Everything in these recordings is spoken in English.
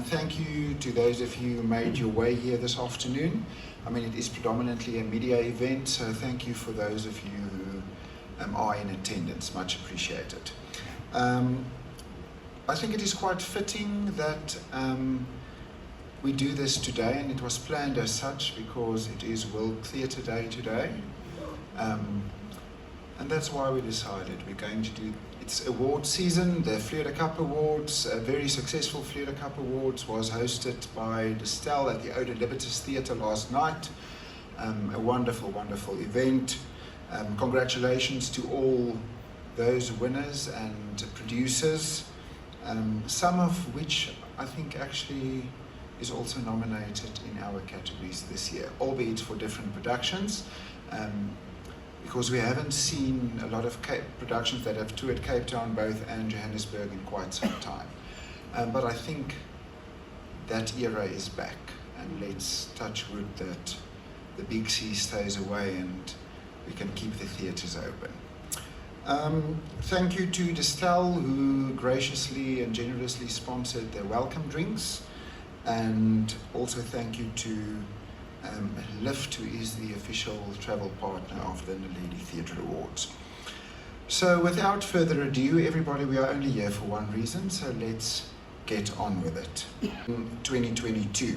Thank you to those of you who made your way here this afternoon. I mean, it is predominantly a media event, so thank you for those of you who are in attendance. Much appreciated. I think it is quite fitting that we do this today, and it was planned as such because it is World Theatre Day today. And that's why we decided we're going to do, it's award season. The Vleerder Cup Awards, a very successful Vleerder Cup Awards, was hosted by Distel at the Oude Libertas Theatre last night. A wonderful, wonderful event. Congratulations to all those winners and producers, some of which I think actually is also nominated in our categories this year, albeit for different productions. Because we haven't seen a lot of productions that have toured Cape Town, both and Johannesburg, in quite some time. But I think that era is back, and let's touch wood that the big C stays away and we can keep the theatres open. Thank you to Distel, who graciously and generously sponsored the welcome drinks, and also thank you to Lyft, who is the official travel partner of the Naledi Theatre Awards. So without further ado, everybody, we are only here for one reason, so let's get on with it. 2022.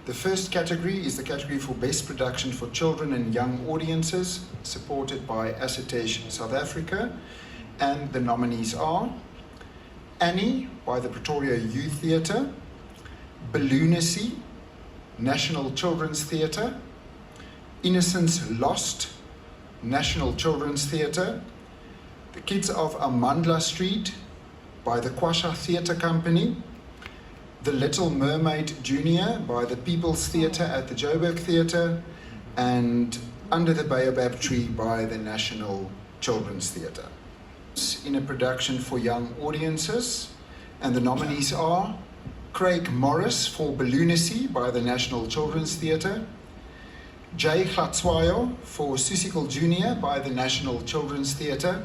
The first category is the category for Best Production for Children and Young Audiences, supported by Acetage South Africa, and the nominees are Annie by the Pretoria Youth Theatre, Balloonacy, National Children's Theatre, Innocence Lost, National Children's Theatre, The Kids of Amandla Street by the Kwasha Theatre Company, The Little Mermaid Junior by the People's Theatre at the Joburg Theatre, and Under the Baobab Tree by the National Children's Theatre. In a production for young audiences, and the nominees are Craig Morris for Balloonacy by the National Children's Theatre, Jay Glatswayo for Susical Junior by the National Children's Theatre,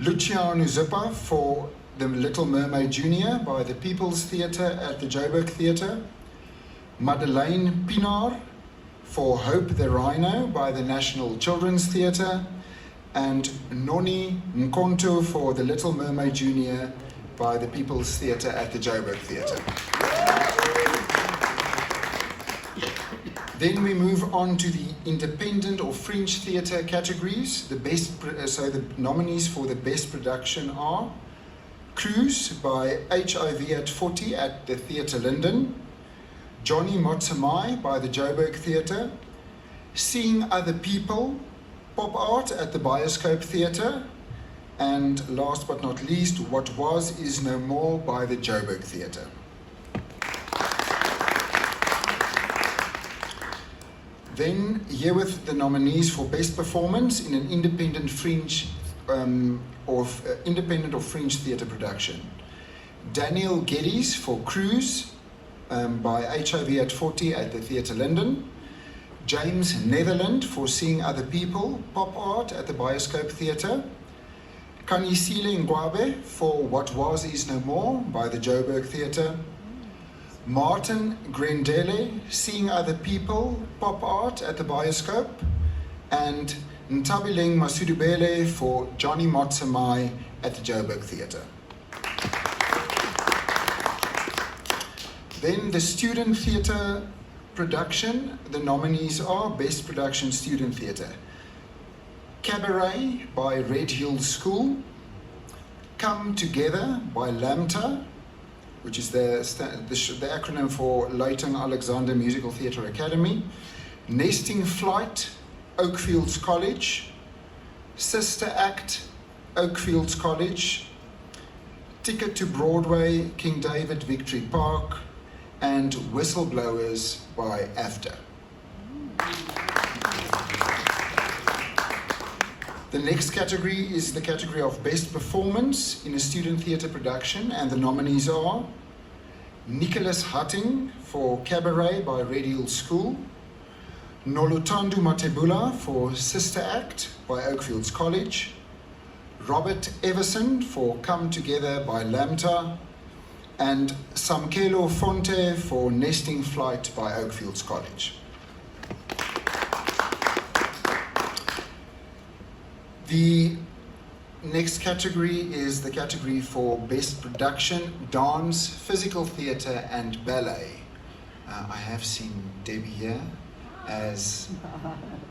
Luciano Zippa for The Little Mermaid Junior by the People's Theatre at the Joburg Theatre, Madeleine Pinar for Hope the Rhino by the National Children's Theatre, and Noni Nkonto for The Little Mermaid Junior by the People's Theatre at the Joburg Theatre. Then we move on to the independent or fringe theatre categories. The nominees for the best production are Cruise by HIV at 40 at the Theatre Linden, Johnny Motsamai by the Joburg Theatre, Seeing Other People, Pop Art at the Bioscope Theatre, and last but not least, What Was Is No More by the Joburg Theatre. Then here with the nominees for Best Performance in an independent fringe independent or fringe theatre production. Daniel Geddes for Cruise by HIV at 40 at the Theatre Linden. James Netherland for Seeing Other People, Pop Art at the Bioscope Theatre. Kanisile Ngwabe for What Was Is No More by the Joburg Theatre. Martin Grendele, Seeing Other People, Pop Art at the Bioscope. And Ntabileng Masudubele for Johnny Motsamai at the Joburg Theatre. Then the student theatre production, the nominees are Best Production Student Theatre. Cabaret by Red Hill School, Come Together by LAMTA, which is the acronym for Leighton Alexander Musical Theatre Academy, Nesting Flight, Oakfields College, Sister Act, Oakfields College, Ticket to Broadway, King David Victory Park, and Whistleblowers by AFDA. The next category is the category of Best Performance in a Student Theatre Production, and the nominees are Nicholas Hutting for Cabaret by Red Hill School, Nolutandu Matebula for Sister Act by Oakfields College, Robert Everson for Come Together by LAMTA, and Samkelo Fonte for Nesting Flight by Oakfields College. The next category is the category for Best Production, Dance, Physical Theatre and Ballet. I have seen Debbie here as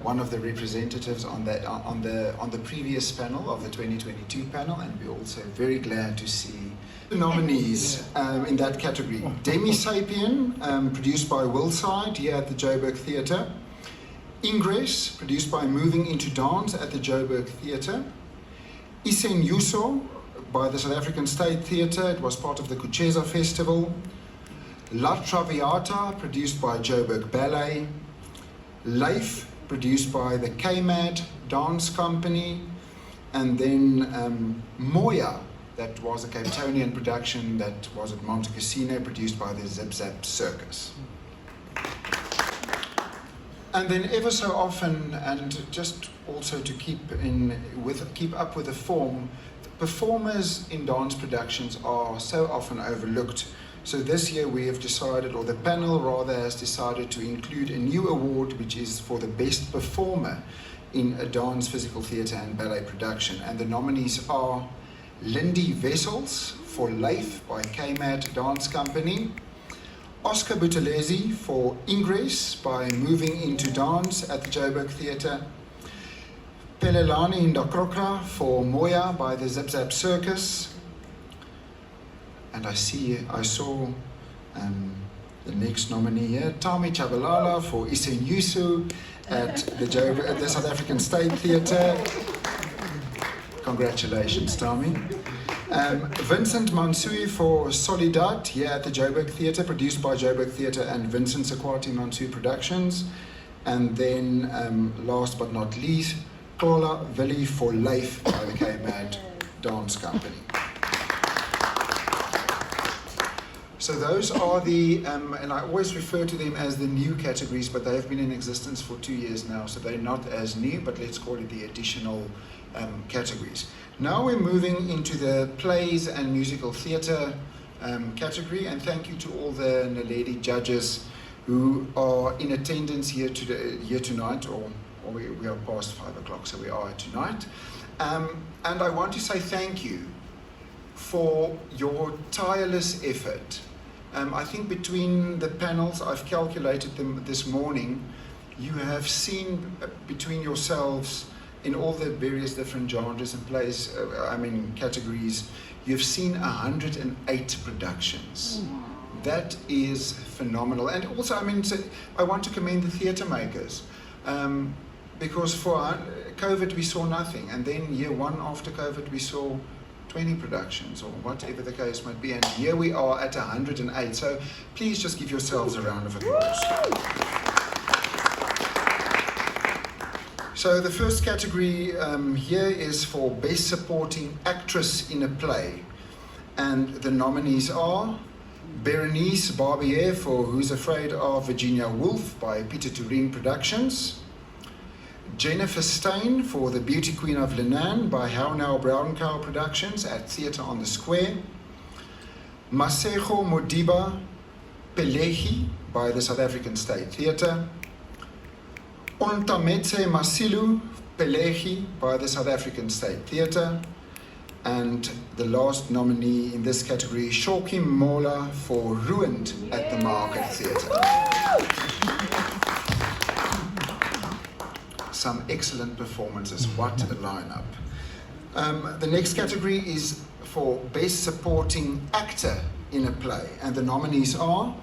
one of the representatives on the previous panel of the 2022 panel, and we're also very glad to see the nominees in that category. Demi Sapien, produced by Willside here at the Joburg Theatre. Ingress, produced by Moving Into Dance at the Joburg Theatre. Isen Yuso by the South African State Theatre, it was part of the Kucheza Festival. La Traviata, produced by Joburg Ballet. Leif, produced by the KMAD Dance Company. And then Moya, that was a Cape Townian production that was at Monte Cassino, produced by the Zip Zap Circus. And then ever so often, and just also to keep up with the form, performers in dance productions are so often overlooked. So this year we have decided, or the panel rather has decided, to include a new award which is for the best performer in a dance, physical theatre and ballet production. And the nominees are Lindy Wessels for Leif by KMAD Dance Company. Oscar Buthelezi for Ingress by Moving Into Dance at the Joburg Theatre. Pelelani Ndakrokra for Moya by the Zip Zap Circus. And I saw the next nominee here, Tami Chabalala for Isen Yusu at the South African State Theatre. Congratulations, Tami. Vincent Mansui for Solidad here at the Joburg Theatre, produced by Joburg Theatre and Vincent Sekwati Mansui Productions. And then last but not least, Kola Vili for Leif by the KMAD Dance Company. So those are the, and I always refer to them as the new categories, but they have been in existence for 2 years now, so they're not as new, but let's call it the additional categories. Now we're moving into the plays and musical theatre category, and thank you to all the Naledi judges who are in attendance here tonight, or we are past 5 o'clock, so we are tonight. And I want to say thank you for your tireless effort. I think between the panels, I've calculated them this morning, you have seen between yourselves in all the various different genres and plays, categories, you've seen 108 productions. That is phenomenal. And also, I want to commend the theatre makers, because for COVID we saw nothing, and then year one after COVID we saw 20 productions, or whatever the case might be, and here we are at 108. So please just give yourselves a round of applause. So the first category here is for Best Supporting Actress in a Play. And the nominees are Berenice Barbier for Who's Afraid of Virginia Woolf by Peter Turin Productions. Jennifer Stein for The Beauty Queen of Lenan by How Now Brown Cow Productions at Theatre on the Square. Masego Modiba Pelehi by the South African State Theatre. Ontametse Masilu Pelehi by the South African State Theatre. And the last nominee in this category, Shokim Mola for Ruined at the Market Theatre. Some excellent performances, what a lineup. The next category is for Best Supporting Actor in a Play, and the nominees are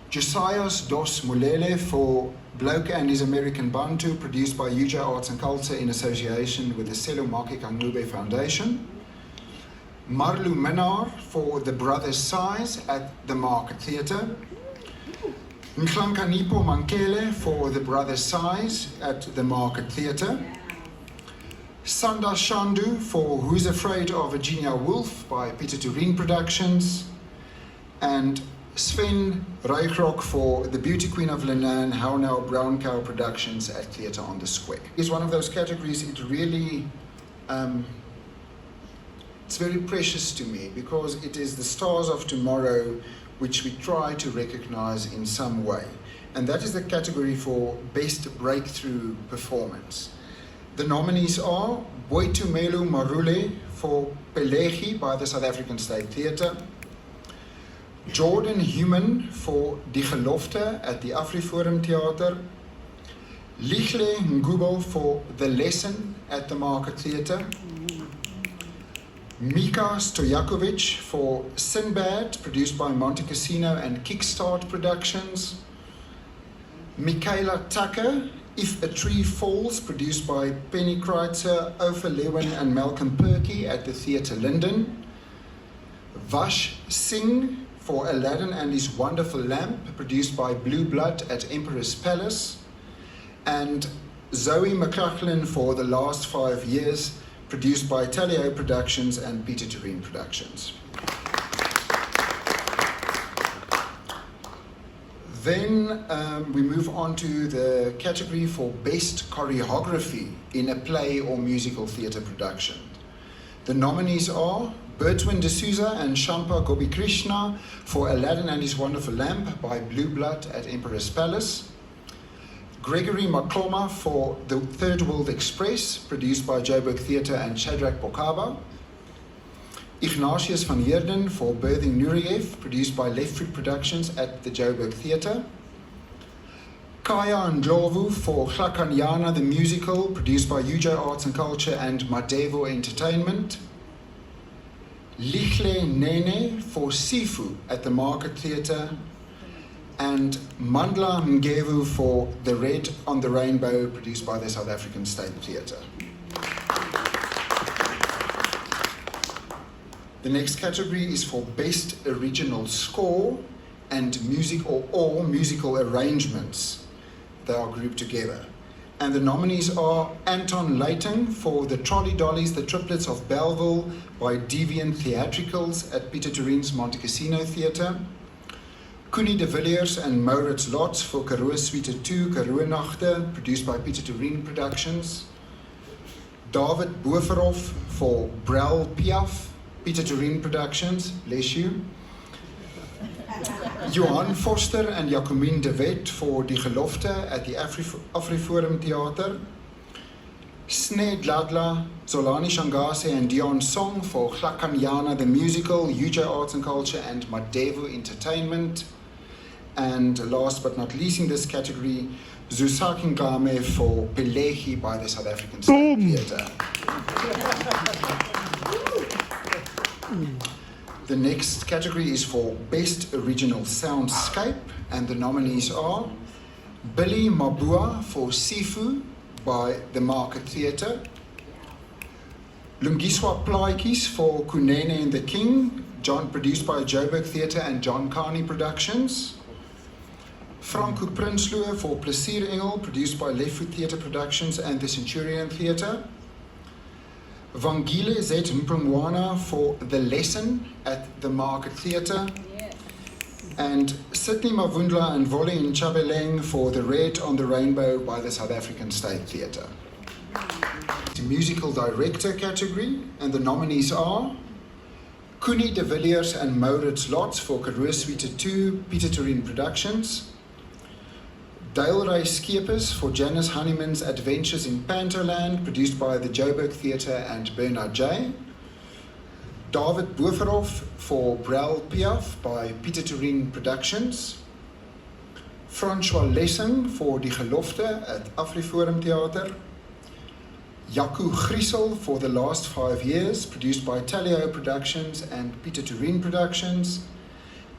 Josias Dos Mulele for Bloke and His American Bantu, produced by UJ Arts and Culture in association with the Selo Maki Kangube Foundation. Marlu Menar for The Brothers Size at the Market Theatre. Nhlankanipho Mankele for The Brothers Size at the Market Theatre. Sanda Shandu for Who's Afraid of Virginia Woolf by Peter Turin Productions. And Sven Reichrock for The Beauty Queen of Lenan, How Now Brown Cow Productions at Theatre on the Square. It's one of those categories, it really it's very precious to me because it is the stars of tomorrow which we try to recognize in some way. And that is the category for Best Breakthrough Performance. The nominees are Boitumelo Marule for Pelegi by the South African State Theatre, Jordan Human for Die Gelofte at the AfriForum Theater, Lichle Ngubo for The Lesson at the Market Theatre, Mika Stojakovic for Sinbad, produced by Monte Cassino and Kickstart Productions, Michaela Tucker, If a Tree Falls, produced by Penny Kreitzer, Ofer Lewin and Malcolm Perky at the Theatre Linden, Vash Singh for Aladdin and His Wonderful Lamp, produced by Blue Blood at Emperor's Palace, and Zoe McLaughlin for The Last 5 Years, produced by Talio Productions and Peter Tureen Productions. Then we move on to the category for Best Choreography in a Play or Musical Theatre Production. The nominees are Bertwin D'Souza and Shampa Gopikrishna for Aladdin and His Wonderful Lamp by Blue Blood at Emperor's Palace, Gregory Makloma for The Third World Express, produced by Joburg Theatre and Shadrach Bokaba, Ignatius van Heerden for Birthing Nureyev, produced by Left Foot Productions at the Joburg Theatre, Kaya Ndlovu for Hlakanyana the Musical, produced by UJ Arts and Culture and Madevo Entertainment, Lichle Nene for Sifu at the Market Theatre, and Mandla Mngevu for The Red on the Rainbow, produced by the South African State Theatre. The next category is for Best Original Score and Music or Musical Arrangements. They are grouped together. And the nominees are Anton Layton for The Trolley Dollies, The Triplets of Belleville by Deviant Theatricals at Peter Tureen's Monte Cassino Theatre, Koenie de Villiers and Maurits Lotz for Karoo Suite 2, Karoo Nachte, produced by Peter Tureen Productions, David Boeverhoff for Brel Piaf, Peter Tureen Productions, bless you, Johan Foster and Jacomien de Wet for Die Gelofte at the AfriForum Theater, Sned Ladla, Zolani Shangase and Dion Song for Hlakanyana the Musical, UJ Arts and Culture and Madevo Entertainment, and last but not least in this category, Zusaki Ngame for Pelegi by the South African State Theatre. The next category is for Best Original Soundscape, and the nominees are Billy Mabua for Sifu by the Market Theatre, Lungiswa Plaatjies for Kunene and the King, produced by Joburg Theatre and John Carney Productions, Franco Prinsloo for Plesier Engel, produced by Left Foot Theatre Productions and the Centurion Theatre, Vangile Z Mpungwana for The Lesson at the Market Theatre, yes, and Sydney Mavundla and Volley Nchabeleng for The Red on the Rainbow by the South African State Theatre. The Musical Director category, and the nominees are Koenie de Villiers and Maurits Lotz for Karoo Suite 2, Peter Tureen Productions, Dale Ray Skeepers for Janice Honeyman's Adventures in Pantoland, produced by the Joburg Theatre and Bernard J. David Boeverhoff for Brel Piaf by Peter Tureen Productions, Francois Lessing for Die Gelofte at AfriForum Theater, Jaco Griesel for The Last 5 Years, produced by Talio Productions and Peter Tureen Productions,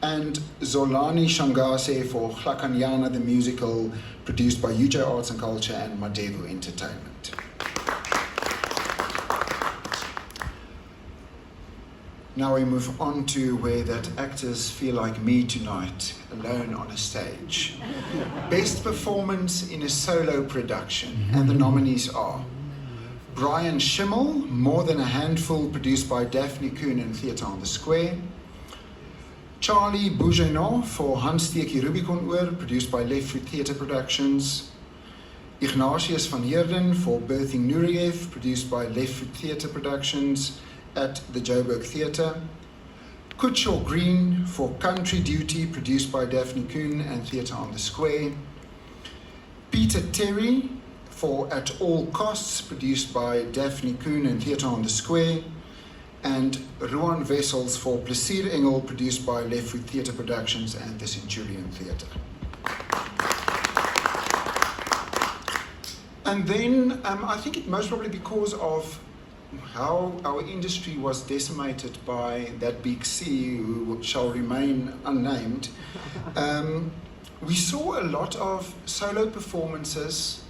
and Zolani Shangase for Hlakanyana the Musical, produced by UJ Arts and Culture and Madevo Entertainment. Now we move on to where that actors feel like me tonight, alone on a stage. Best Performance in a Solo Production, and the nominees are Brian Schimmel, More Than a Handful, produced by Daphne Kuhn and Theatre on the Square, Charlie Bougenon for Hans Steekie Rubicon Oor, produced by Left Foot Theatre Productions, Ignatius van Heerden for Birthing Nureyev, produced by Left Foot Theatre Productions, at the Joburg Theatre. Kutshaw Green for Country Duty, produced by Daphne Kuhn and Theatre on the Square. Peter Terry for At All Costs, produced by Daphne Kuhn and Theatre on the Square. And Ruan Wessels for Plesier Engel, produced by Left Foot Theatre Productions and the Centurion Theatre. And then I think it most probably because of how our industry was decimated by that big C who shall remain unnamed, we saw a lot of solo performances,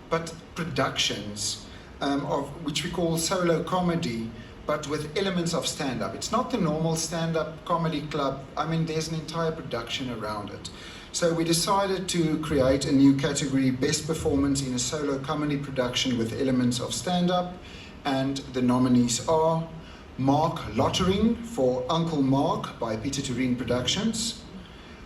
but productions of which we call solo comedy, but with elements of stand-up. It's not the normal stand-up comedy club. I mean, there's an entire production around it. So we decided to create a new category, Best Performance in a Solo Comedy Production with Elements of Stand-Up. And the nominees are Mark Lottering for Uncle Mark by Peter Tureen Productions,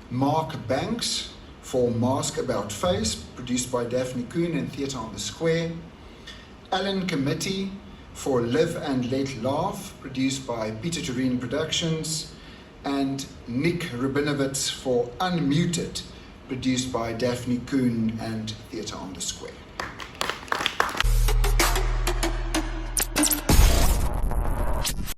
Mark Banks for Mask About Face, produced by Daphne Kuhn and Theatre on the Square, Alan Committee for Live and Let Laugh, produced by Peter Tureen Productions, and Nick Rabinowitz for Unmuted, produced by Daphne Kuhn and Theatre on the Square.